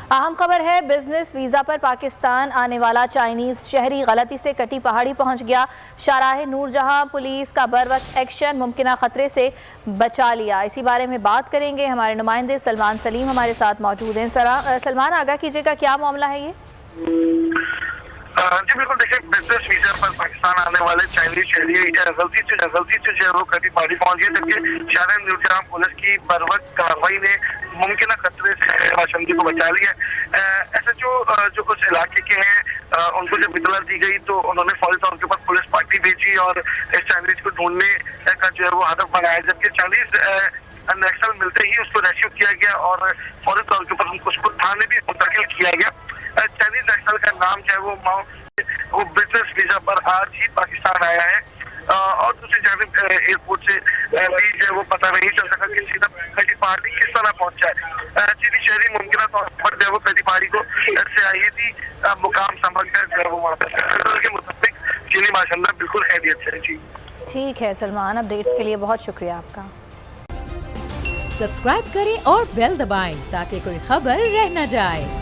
अहम खबर है, बिजनेस वीजा पर पाकिस्तान आने वाला चाइनीज शहरी गलती से कटी पहाड़ी पहुंच गया। शाहराह नूरजहां पुलिस का बरवक्त एक्शन मुमकिन खतरे से बचा लिया। इसी बारे में बात करेंगे, हमारे नुमाइंदे सलमान सलीम हमारे साथ मौजूद हैं। सलमान, आगाह कीजिएगा, क्या मामला है ये? जी बिल्कुल, देखिए बिजनेस वीजा पर पाकिस्तान आने वाले चाइनीज शहरी गलती से जो है वो कटी पहाड़ी पहुंच गए, जबकि शाहराह नूरजहां पुलिस की बरवक्त कार्रवाई ने मुमकिन खतरे से बाशिंदे को बचा लिया। ऐसे जो कुछ इलाके के हैं उनको जब इतला दी गई तो उन्होंने फौरी तौर के ऊपर पुलिस पार्टी भेजी और इस चाइनीज को ढूंढने का जो है वो हदफ बनाया, जबकि चाइनीज नक्सल मिलते ही उसको रेस्क्यू किया गया और फौरी तौर के ऊपर उसको थाने भी मुंतकिल किया गया। चाइनीज नक्सल का नाम जो है वो बिजनेस वीजा पर आज ही पाकिस्तान आया है और दूसरी जानिब एयरपोर्ट से भी जो है वो पता नहीं चल सका कि सीधा कटी पहाड़ी किस तरह पहुंचा है। चीनी शहरी मुमकिन तौर पर जो है वो कटी पहाड़ी को से आई थी मुकाम समझ कर जो है वो वहाँ पर के मुताबिक चीनी बाशिंदा बिल्कुल खैरियत से है। जी ठीक है सलमान, अपडेट्स के लिए बहुत शुक्रिया आपका। सब्सक्राइब करें और बेल दबाएं ताकि कोई खबर रह न जाए।